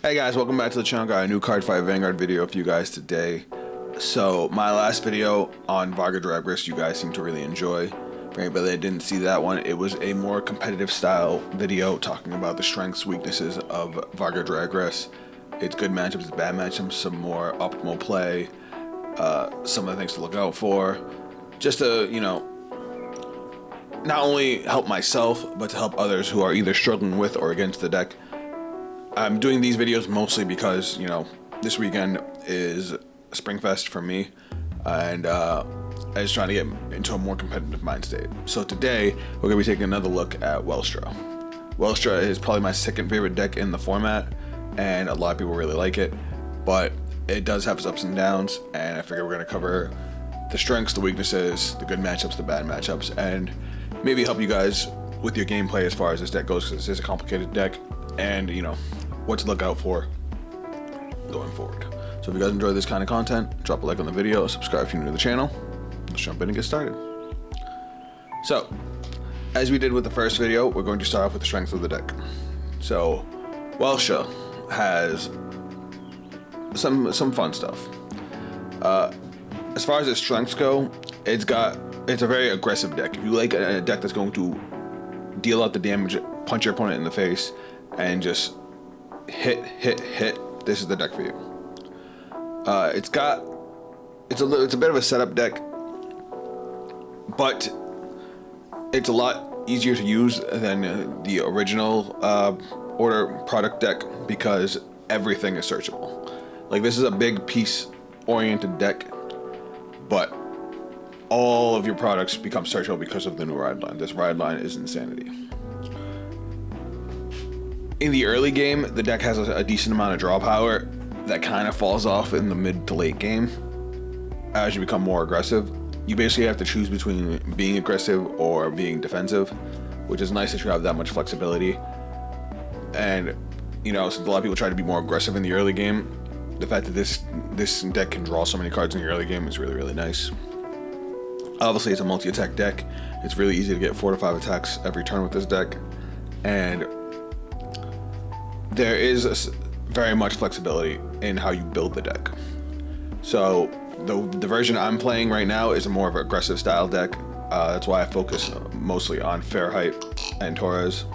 Hey guys, welcome back to the channel. Got a new Cardfight Vanguard video for you guys today. So my last video on Varga Drag Race you guys seem to really enjoy. For anybody that didn't see that one, it was a more competitive style video talking about the strengths, weaknesses of Varga Drag Race. It's good matchups, it's bad matchups, some more optimal play, some of the things to look out for. Just to, you know, not only help myself, but to help others who are either struggling with or against the deck. I'm doing these videos mostly because, you know, this weekend is Springfest for me, and I'm just trying to get into a more competitive mind state. So today, we're going to be taking another look at Welstra. Welstra is probably my second favorite deck in the format, and a lot of people really like it, but it does have its ups and downs, and I figure we're going to cover the strengths, the weaknesses, the good matchups, the bad matchups, and maybe help you guys with your gameplay as far as this deck goes, because this is a complicated deck, and, you know, what to look out for going forward. So if you guys enjoy this kind of content, drop a like on the video, subscribe if you're new to the channel. Let's jump in and get started. So, as we did with the first video, we're going to start off with the strengths of the deck. So, Welstra has some fun stuff. As far as its strengths go, it's a very aggressive deck. If you like a deck that's going to deal out the damage, punch your opponent in the face, and just hit, this is the deck for you. It's a bit of a setup deck, but it's a lot easier to use than the original order product deck because everything is searchable. Like, this is a big piece oriented deck, but all of your products become searchable because of the new ride line. This ride line is insanity. In the early game, the deck has a decent amount of draw power that kind of falls off in the mid to late game. As you become more aggressive, you basically have to choose between being aggressive or being defensive, which is nice that you have that much flexibility. And, you know, since a lot of people try to be more aggressive in the early game, the fact that this deck can draw so many cards in the early game is really, really nice. Obviously, it's a multi-attack deck. It's really easy to get 4 to 5 attacks every turn with this deck, and there is very much flexibility in how you build the deck. So the version I'm playing right now is a more of an aggressive style deck. That's why I focus mostly on Fahrenheit and Torres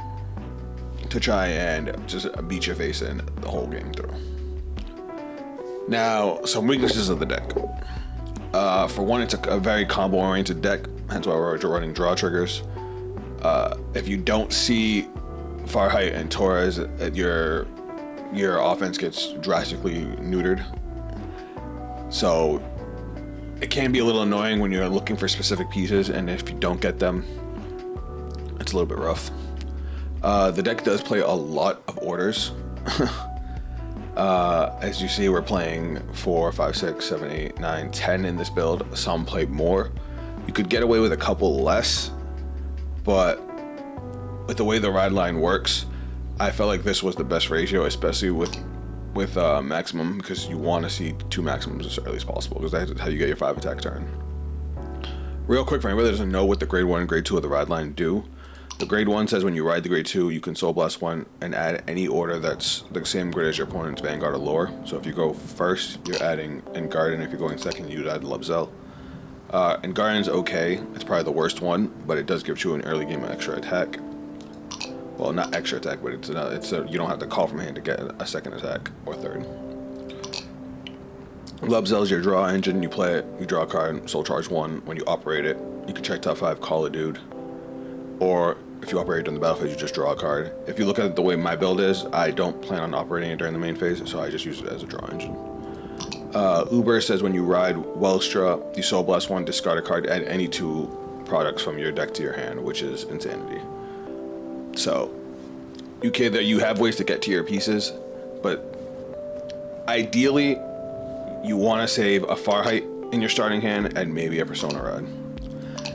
to try and just beat your face in the whole game through. Now, some weaknesses of the deck. For one, it's a very combo oriented deck, hence why we're running draw triggers. If you don't see Fahrenheit and Torres, your offense gets drastically neutered. So it can be a little annoying when you're looking for specific pieces, and if you don't get them, it's a little bit rough. The deck does play a lot of orders. As you see, we're playing 4, 5, 6, 7, 8, 9, 10 in this build. Some play more. You could get away with a couple less, but with the way the ride line works, I felt like this was the best ratio, especially with maximum, because you want to see 2 maximums as early as possible, because that's how you get your 5 attack turn. Real quick, for anybody that doesn't know what the grade 1 and grade 2 of the ride line do, the grade 1 says when you ride the grade 2, you can Soul Blast 1 and add any order that's the same grid as your opponent's Vanguard or lower. So if you go first, you're adding Engarden. If you're going second, you'd add Lubzel. Engarden's okay. It's probably the worst one, but it does give you an early game extra attack. Well, not extra attack, but you don't have to call from hand to get a second attack or third. Lubzel's your draw engine. You play it, you draw a card, Soul Charge 1. When you operate it, you can check top 5, call a dude. Or if you operate it on the battlefield, you just draw a card. If you look at the way my build is, I don't plan on operating it during the main phase, so I just use it as a draw engine. Uber says when you ride Welstra, you Soul Blast 1, discard a card, add any 2 products from your deck to your hand, which is insanity. So you have ways to get to your pieces, but ideally you want to save a Fahrenheit in your starting hand and maybe a Persona Rod.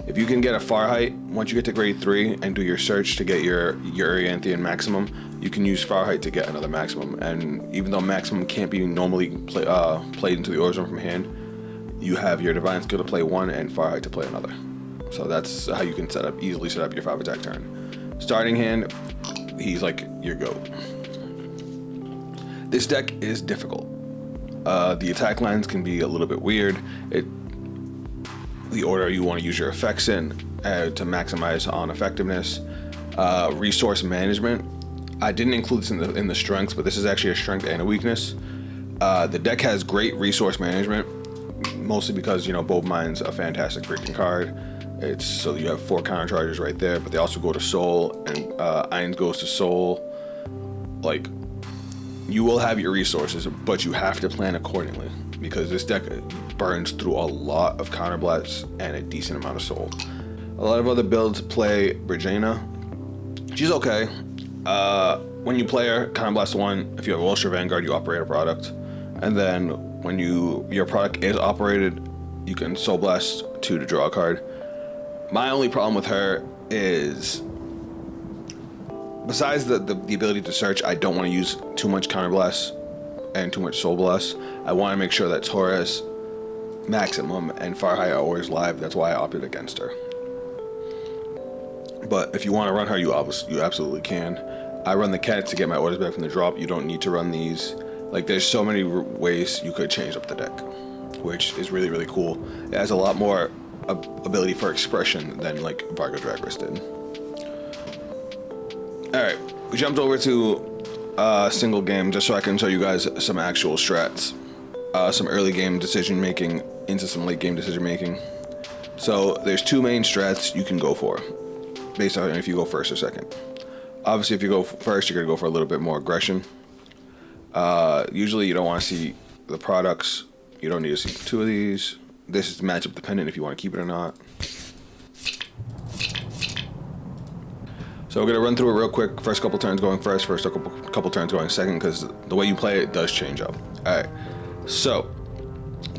If you can get a Fahrenheit, once you get to grade 3 and do your search to get your Arianthian maximum, you can use Fahrenheit to get another maximum. And even though maximum can't be normally played into the order zone from hand, you have your Divine skill to play 1 and Fahrenheit to play another. So that's how you can easily set up your 5 attack turn. Starting hand, he's like your GOAT. This deck is difficult. The attack lines can be a little bit weird. The order you want to use your effects in to maximize on effectiveness. Resource management. I didn't include this in the strengths, but this is actually a strength and a weakness. The deck has great resource management, mostly because, you know, Bold Mind's a fantastic freaking card. It's so you have 4 counter charges right there, but they also go to soul, and Irons goes to soul. Like, you will have your resources, but you have to plan accordingly, because this deck burns through a lot of counterblasts and a decent amount of soul. A lot of other builds play Brigena. She's okay. When you play her, counterblast 1, if you have a Welstra Vanguard, you operate a product. And then when your product is operated, you can Soul Blast 2 to draw a card. My only problem with her is, besides the ability to search, I don't want to use too much counterblast and too much Soul Blast. I want to make sure that Torres, Maximum, and Farhigh are always live. That's why I opted against her. But if you want to run her, you absolutely can. I run the cat to get my orders back from the drop. You don't need to run these. Like, there's so many ways you could change up the deck, which is really, really cool. It has a lot more ability for expression than like Varga Drag Race did. Alright, we jumped over to single game just so I can show you guys some actual strats. Some early game decision making into some late game decision making. So there's 2 main strats you can go for, based on if you go first or second. Obviously, if you go first, you're going to go for a little bit more aggression. Usually you don't want to see the products. You don't need to see 2 of these. This is matchup dependent if you want to keep it or not. So we're going to run through it real quick. First couple turns going first, first couple turns going second, because the way you play it does change up. Alright, so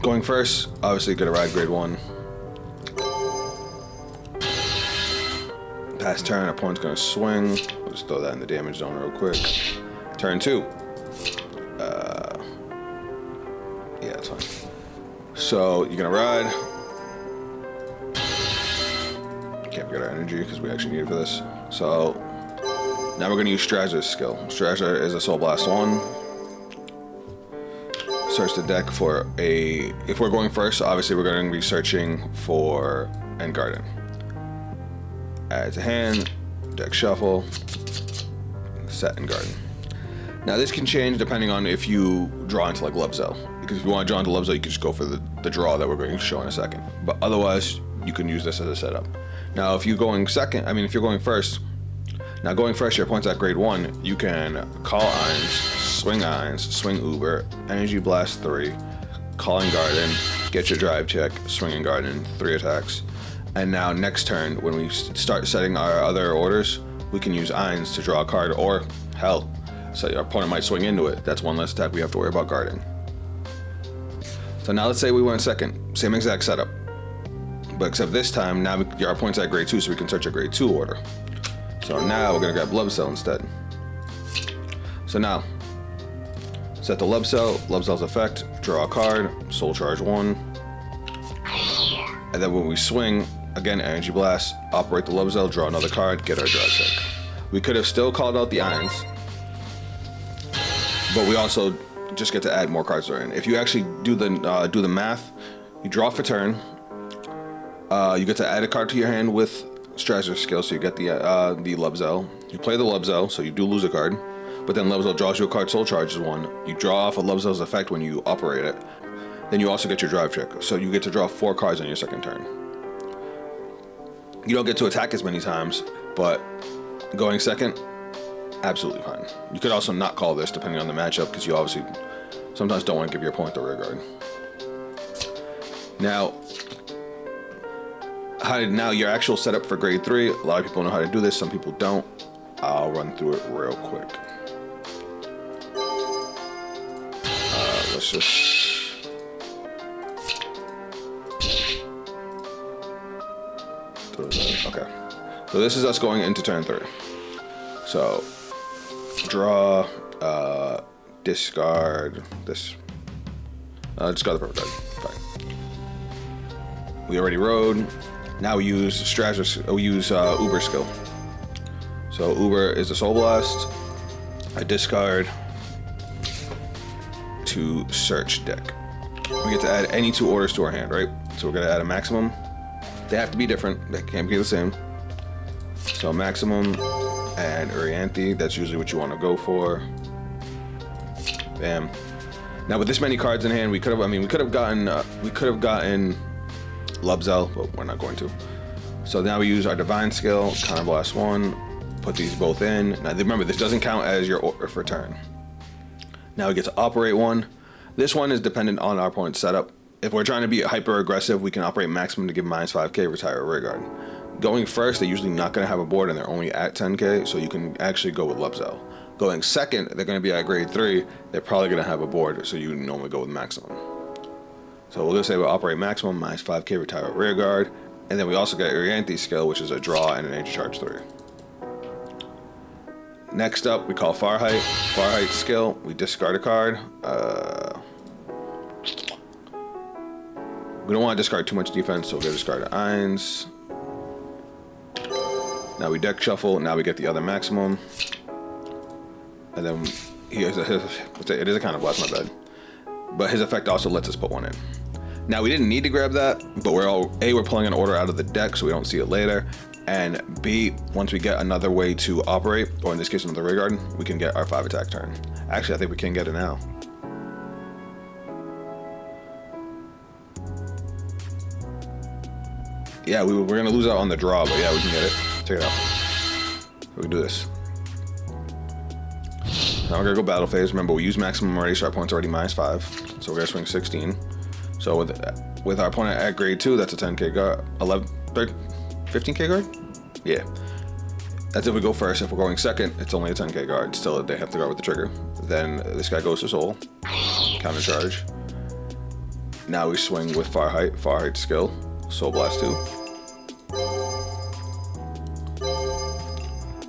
going first, obviously going to ride grade 1. Pass turn, opponent's going to swing. We'll just throw that in the damage zone real quick. Turn 2. Yeah, that's fine. So you're going to ride. Can't forget our energy because we actually need it for this. So now we're going to use Strasser's skill. Strasser is a Soul Blast 1. Search the deck for a... If we're going first, obviously we're going to be searching for End Garden. Add to hand, deck shuffle, set End Garden. Now this can change depending on if you draw into like Lubzel. Because if you want to draw into Lubzel, you can just go for the draw that we're going to show in a second. But otherwise, you can use this as a setup. Now if you're going if you're going first, now going first, your opponent's at grade 1, you can call Irons, swing Uber, Energy Blast 3, Calling Garden, get your drive check, swinging Garden, 3 attacks. And now next turn, when we start setting our other orders, we can use Irons to draw a card, or hell, so your opponent might swing into it. That's 1 less attack we have to worry about guarding. So now let's say we went second, same exact setup. But except this time, now our opponent's at grade 2, so we can search a grade 2 order. So now we're gonna grab Lubzel instead. So now, set the Lubzel's effect, draw a card, Soul Charge 1. And then when we swing, again, Energy Blast, operate the Lubzel, draw another card, get our drive check. We could have still called out the Irons, but we also just get to add more cards in. If you actually do the math, you draw for turn, you get to add a card to your hand with Strasser's skill, so you get the Lubzel. You play the Lubzel, so you do lose a card, but then Lubzel draws you a card, Soul Charges 1. You draw off a Lubzel's effect when you operate it. Then you also get your drive check, so you get to draw 4 cards on your second turn. You don't get to attack as many times, but going second, absolutely fine. You could also not call this depending on the matchup, because you obviously sometimes don't want to give your opponent the rear guard. Now your actual setup for grade 3, a lot of people know how to do this, some people don't. I'll run through it real quick. Let's just... Okay, so this is us going into turn 3. So draw, discard this, discard the perfect card. Fine. We already rode. Now we use Uber skill. So Uber is a Soul Blast. I discard. to search deck. We get to add any 2 orders to our hand, right? So we're gonna add a maximum. They have to be different, they can't be the same. So maximum and Orianthi, that's usually what you want to go for. Bam. Now with this many cards in hand, we could have gotten Lubzel, but we're not going to. So now we use our Divine skill, Counterblast 1, put these both in. Now remember, this doesn't count as your order for turn. Now we get to operate 1. This one is dependent on our opponent's setup. If we're trying to be hyper aggressive, we can operate maximum to give -5k, retire a rear guard. Going first, they're usually not going to have a board and they're only at 10k, so you can actually go with Lubzel. Going second, they're going to be at grade 3, they're probably going to have a board, so you normally go with maximum. So we'll just say we'll operate maximum, -5k, retire a rear guard, and then we also get Orianthi's skill, which is a draw and an energy charge 3. Next up, we call Farheight. Farheight's skill, we discard a card. We don't want to discard too much defense, so we'll discard Eins. Now we deck shuffle, now we get the other maximum. And then it is a kind of blast, my bad. But his effect also lets us put 1 in. Now we didn't need to grab that, but we're pulling an order out of the deck so we don't see it later. And B, once we get another way to operate, or in this case another rear guard, we can get our 5 attack turn. Actually, I think we can get it now. Yeah, we're gonna lose out on the draw, but yeah, we can get it. Check it out. We can do this. Now we're gonna go battle phase. Remember, we use maximum already, so our opponent's already -5. So we're gonna swing 16. So with our opponent at grade 2, that's a 10k guard. 15k guard? Yeah. That's if we go first. If we're going second, it's only a 10k guard. Still, they have to guard with the trigger. Then this guy goes to soul. Counter charge. Now we swing with Farheight. Farheight's skill. Soul Blast 2.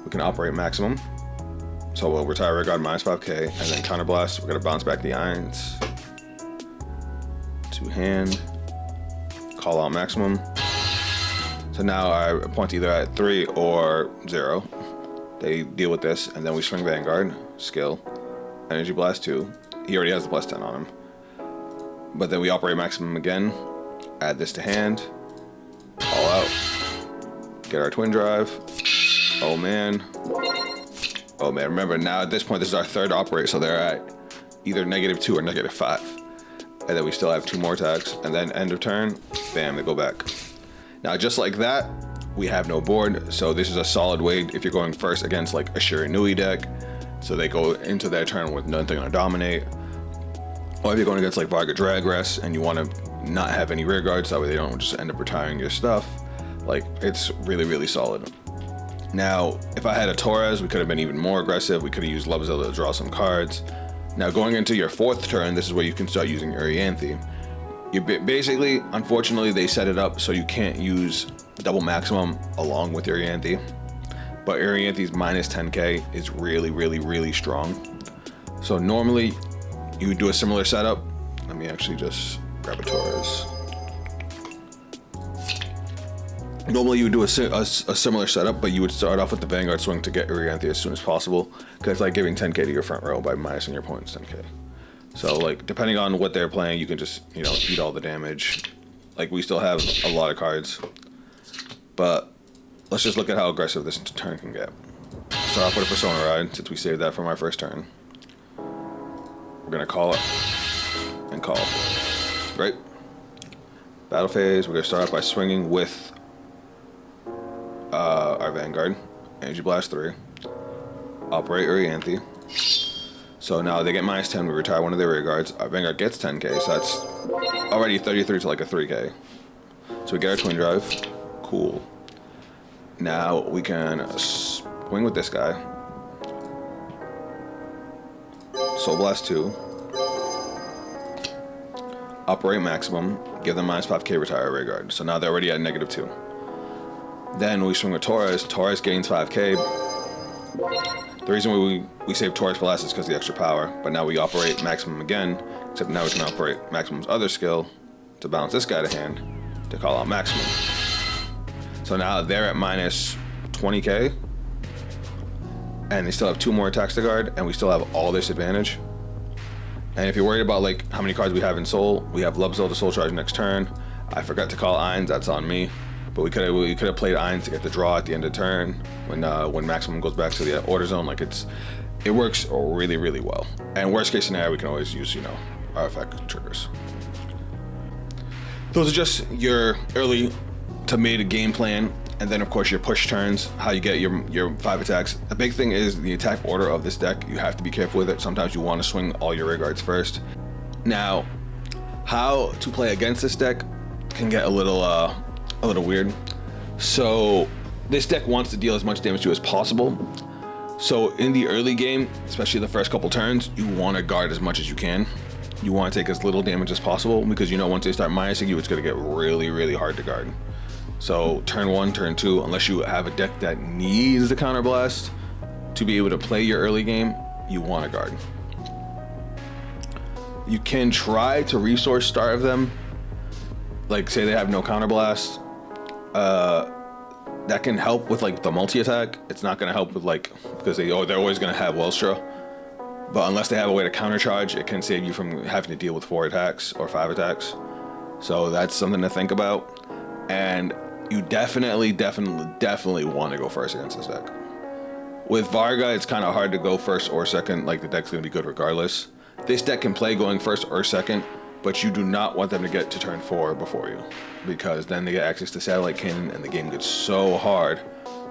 We can operate maximum. So we'll retire rear guard -5k, and then counter blast. We're gonna bounce back the Eins. To hand. Call out maximum. So now our opponent's either at 3 or 0. They deal with this, and then we swing Vanguard. Skill. Energy Blast 2. He already has the +10 on him. But then we operate maximum again. Add this to hand. Call out. Get our twin drive. Oh man. Oh man, remember now at this point this is our 3rd operate, so they're at either -2 or -5. And then we still have 2 more attacks, and then end of turn, bam, they go back. Now just like that, we have no board, so this is a solid way if you're going first against like a Shiranui deck, so they go into their turn with nothing to dominate. Or if you're going against like Varga Dragress and you want to not have any rear guards, that way they don't just end up retiring your stuff. Like, it's really, really solid. Now, if I had a Torres, we could have been even more aggressive. We could have used Lubzel to draw some cards. Now, going into your 4th turn, this is where you can start using Orianthi. You basically, unfortunately, they set it up so you can't use double maximum along with Orianthi. But Orianthi's -10k is really, really, really strong. So normally, you would do a similar setup. Let me actually just grab a Torres. Normally you would do a similar setup, but you would start off with the Vanguard swing to get Orianthi as soon as possible, because it's like giving 10k to your front row by minusing your opponent's 10k. So like, depending on what they're playing, you can just, you know, eat all the damage. Like, we still have a lot of cards, but let's just look at how aggressive this turn can get. Start off with a Persona Ride, since we saved that from our first turn. We're gonna call it and call, right? Battle phase, we're gonna start off by swinging with our Vanguard, Energy Blast 3, operate Orianthi. So now they get -10, we retire one of their rear guards. Our Vanguard gets 10k, so that's already 33 to like a 3k. So we get our twin drive, cool. Now we can swing with this guy. Soul Blast 2. Operate maximum, give them -5k, retire rear guard. So now they're already at -2. Then we swing with Torres. Torres gains 5k. The reason we save Torres for last is because of the extra power, but now we operate maximum again, except now we can operate maximum's other skill to balance this guy to hand to call out maximum. So now they're at -20k, and they still have 2 more attacks to guard, and we still have all this advantage. And if you're worried about like how many cards we have in Soul, we have Lubzo to Soul Charge next turn. I forgot to call Ainz, that's on me. But we could have played Ainz to get the draw at the end of the turn when Maximum goes back to the order zone. Like it works really, really well. And worst case scenario, we can always use, you know, artifact triggers. Those are just your early to mid game plan. And then of course your push turns, how you get your 5 attacks. The big thing is the attack order of this deck. You have to be careful with it. Sometimes you want to swing all your rear guards first. Now, how to play against this deck can get a little weird. So this deck wants to deal as much damage to you as possible. So in the early game, especially the first couple turns, you want to guard as much as you can. You want to take as little damage as possible, because you know once they start minusing you, it's going to get really, really hard to guard. So turn 1, turn 2, unless you have a deck that needs the counterblast to be able to play your early game, you want to guard. You can try to resource starve them. Like say they have no counterblast. That can help with like the multi-attack. It's not going to help with like, because they're always going to have Welstra. But unless they have a way to countercharge, it can save you from having to deal with 4 attacks or 5 attacks. So that's something to think about. And you definitely want to go first against this deck. With Varga, it's kind of hard to go first or second. Like the deck's going to be good regardless. This deck can play going first or second, but you do not want them to get to turn 4 before you, because then they get access to Satellite Cannon and the game gets so hard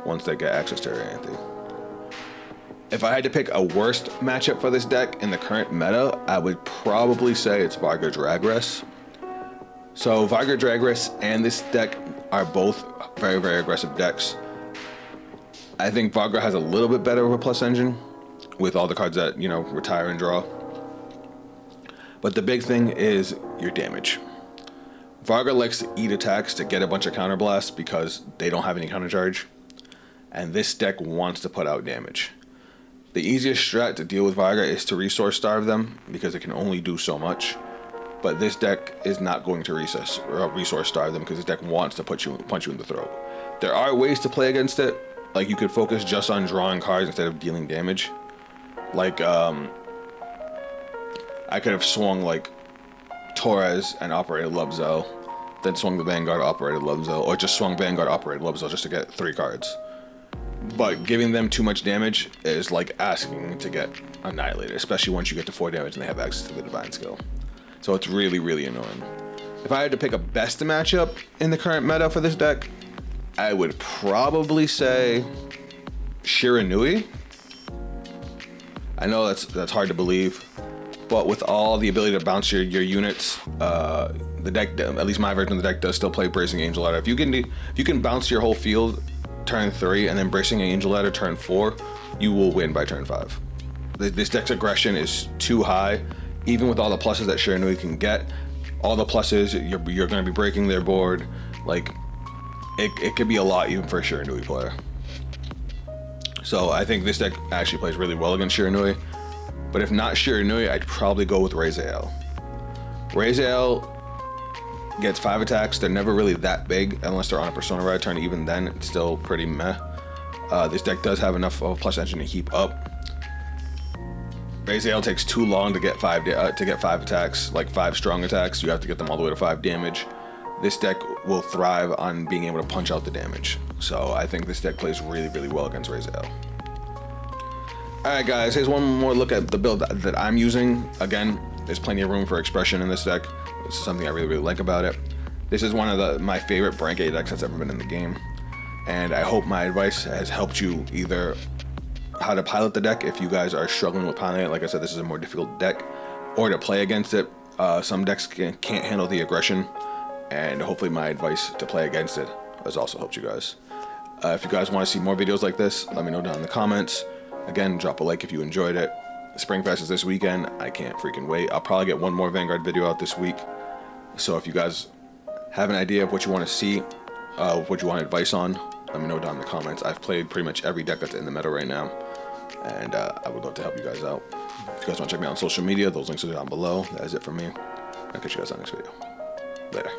once they get access to Arianthe. If I had to pick a worst matchup for this deck in the current meta, I would probably say it's Varga Dragress. So Varga Dragress and this deck are both very, very aggressive decks. I think Varga has a little bit better of a plus engine with all the cards that, you know, retire and draw. But the big thing is your damage. Varga likes to eat attacks to get a bunch of counterblasts because they don't have any countercharge. And this deck wants to put out damage. The easiest strat to deal with Varga is to resource starve them, because it can only do so much. But this deck is not going to resource starve them, because this deck wants to punch you in the throat. There are ways to play against it. Like you could focus just on drawing cards instead of dealing damage. Like I could have swung like Torres and operated Lubzo, then swung the Vanguard, operated Lubzo, or just swung Vanguard, operated Lubzo just to get 3 cards. But giving them too much damage is like asking to get annihilated, especially once you get to 4 damage and they have access to the Divine skill. So it's really, really annoying. If I had to pick a best matchup in the current meta for this deck, I would probably say Shiranui. I know that's hard to believe, but with all the ability to bounce your units, the deck, at least my version of the deck, does still play Bracing Angel Ladder. If you can bounce your whole field turn 3 and then Bracing Angel Ladder turn 4, you will win by turn 5. This deck's aggression is too high. Even with all the pluses that Shiranui can get, all the pluses, you're going to be breaking their board. Like, it could be a lot even for a Shiranui player. So I think this deck actually plays really well against Shiranui. But if not Shiranui, I'd probably go with Raziel. Raziel gets 5 attacks. They're never really that big unless they're on a Persona Ride turn. Even then, it's still pretty meh. This deck does have enough of a plus engine to keep up. Raziel takes too long to get 5 attacks, like 5 strong attacks. You have to get them all the way to 5 damage. This deck will thrive on being able to punch out the damage. So I think this deck plays really, really well against Raziel. Alright guys, here's one more look at the build that I'm using. Again, there's plenty of room for expression in this deck. This is something I really, really like about it. This is one of my favorite Branke decks that's ever been in the game. And I hope my advice has helped you either how to pilot the deck if you guys are struggling with piloting it. Like I said, this is a more difficult deck, or to play against it. Some decks can't handle the aggression, and hopefully my advice to play against it has also helped you guys. If you guys want to see more videos like this, let me know down in the comments. Again, drop a like if you enjoyed it. Springfest is this weekend. I can't freaking wait. I'll probably get one more Vanguard video out this week. So if you guys have an idea of what you want to see, what you want advice on, let me know down in the comments. I've played pretty much every deck that's in the meta right now, and I would love to help you guys out. If you guys want to check me out on social media, those links are down below. That is it for me. I'll catch you guys on the next video. Later.